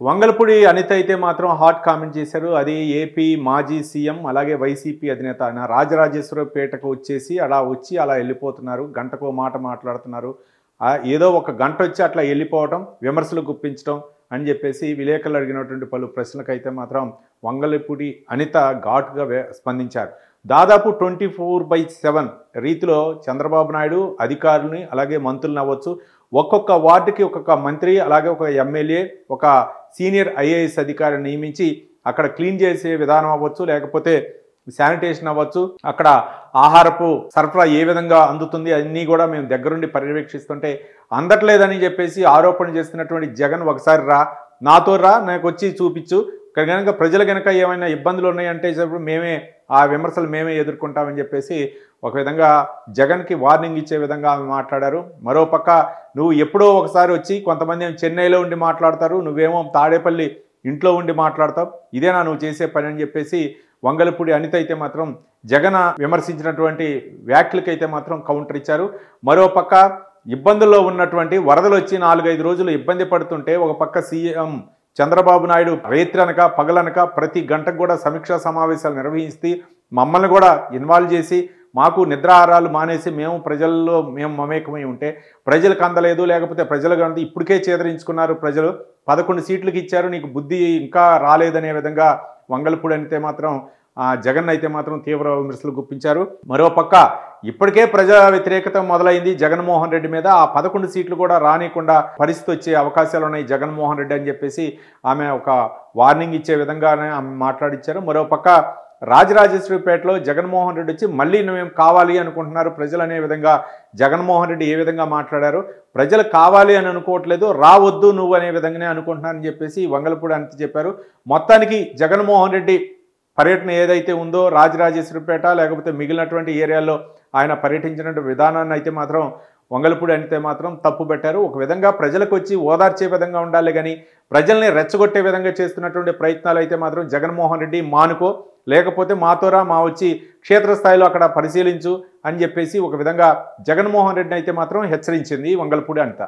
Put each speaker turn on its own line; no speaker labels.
వంగలపూడి అనిత అయితే మాత్రం hot comment చేశారు. అది ఏపీ మాజీ సీఎం అలాగే వైసీపీ అధినేత ఆయన రాజరాజేశ్వరపేటకు వచ్చేసి అలా వచ్చి అలా వెళ్ళిపోతున్నారు. గంటకో మాట మాట్లాడుతున్నారు. ఏదో ఒక గంట వచ్చి అట్లా వెళ్ళిపోవటం, విమర్శలు గుప్పించడం అని చెప్పేసి విలేకరులు అడిగినటువంటి పలు ప్రశ్నలకైతే మాత్రం వంగలపూడి అనిత ఘాటుగా స్పందించారు. దాదాపు 24/7 రీతిలో చంద్రబాబు నాయుడు అధికారులని అలాగే మంత్రులను అవ్వచ్చు, ఒక్కొక్క వార్డుకి ఒక్కొక్క మంత్రి అలాగే ఒక ఎమ్మెల్యే ఒక సీనియర్ ఐఏఎస్ అధికారిని నియమించి అక్కడ క్లీన్ చేసే విధానం అవ్వచ్చు, లేకపోతే శానిటేషన్ అవ్వచ్చు, అక్కడ ఆహారపు సరఫరా ఏ విధంగా అందుతుంది అన్నీ కూడా మేము దగ్గరుండి పర్యవేక్షిస్తుంటే అందట్లేదని చెప్పేసి ఆరోపణ చేస్తున్నటువంటి జగన్ ఒకసారి నాతో నాకు వచ్చి చూపించు, కనుక ప్రజలు కనుక ఏమైనా ఇబ్బందులు ఉన్నాయంటే మేమే ఆ విమర్శలు మేమే ఎదుర్కొంటామని చెప్పేసి ఒక విధంగా జగన్కి వార్నింగ్ ఇచ్చే విధంగా ఆమె మాట్లాడారు. మరోపక్క నువ్వు ఎప్పుడో ఒకసారి వచ్చి కొంతమంది చెన్నైలో ఉండి మాట్లాడతారు, నువ్వేమో తాడేపల్లి ఇంట్లో ఉండి మాట్లాడతావు, ఇదేనా నువ్వు చేసే పని అని చెప్పేసి వంగలపూడి అనిత అయితే మాత్రం జగన్ విమర్శించినటువంటి వ్యాఖ్యలకైతే మాత్రం కౌంటర్ ఇచ్చారు. మరోపక్క ఇబ్బందుల్లో ఉన్నటువంటి వరదలు వచ్చి 4-5 రోజులు ఇబ్బంది పడుతుంటే ఒక పక్క సీఎం చంద్రబాబు నాయుడు రేత్రనక పగలనక ప్రతి గంటకు కూడా సమీక్షా సమావేశాలు నిర్వహిస్తే మమ్మల్ని కూడా ఇన్వాల్వ్ చేసి మాకు నిద్రాహారాలు మానేసి మేము ప్రజల్లో మమేకమై ఉంటే ప్రజలకు అందలేదు, లేకపోతే ప్రజలకు అంత ఇప్పటికే చేదరించుకున్నారు, ప్రజలు 11 సీట్లకు ఇచ్చారు, నీకు బుద్ధి ఇంకా రాలేదనే విధంగా వంగలపూడి అయితే మాత్రం జగన్ అయితే మాత్రం తీవ్ర విమర్శలు గుప్పించారు. మరోపక్క ఇప్పటికే ప్రజా వ్యతిరేకత మొదలైంది జగన్మోహన్ రెడ్డి మీద, ఆ 11 సీట్లు కూడా రానికుండా పరిస్థితి వచ్చే అవకాశాలు ఉన్నాయి జగన్మోహన్ రెడ్డి అని చెప్పేసి ఆమె ఒక వార్నింగ్ ఇచ్చే విధంగానే ఆమె మాట్లాడిచ్చారు. మరోపక్క రాజరాజేశ్వరిపేటలో జగన్మోహన్ రెడ్డి వచ్చి మళ్ళీ నువ్వేం కావాలి అనుకుంటున్నారు ప్రజలు అనే విధంగా జగన్మోహన్ రెడ్డి ఏ విధంగా మాట్లాడారు, ప్రజలు కావాలి అని అనుకోవట్లేదు, రావద్దు నువ్వు అనే విధంగానే అనుకుంటున్నారని చెప్పేసి వంగలపూడి అనిత చెప్పారు. మొత్తానికి జగన్మోహన్ రెడ్డి పర్యటన ఏదైతే ఉందో రాజరాజేశ్వరిపేట లేకపోతే మిగిలినటువంటి ఏరియాల్లో ఆయన పర్యటించినటువంటి విధానాన్ని అయితే మాత్రం వంగలపూడి అనితే మాత్రం తప్పు పెట్టారు. ఒక విధంగా ప్రజలకు వచ్చి ఓదార్చే విధంగా ఉండాలి కానీ ప్రజల్ని రెచ్చగొట్టే విధంగా చేస్తున్నటువంటి ప్రయత్నాలు అయితే మాత్రం జగన్మోహన్ రెడ్డి మానుకో, లేకపోతే మాతోరా మా వచ్చి క్షేత్రస్థాయిలో అక్కడ పరిశీలించు అని చెప్పేసి ఒక విధంగా జగన్మోహన్ రెడ్డిని అయితే మాత్రం హెచ్చరించింది వంగలపూడి అనిత.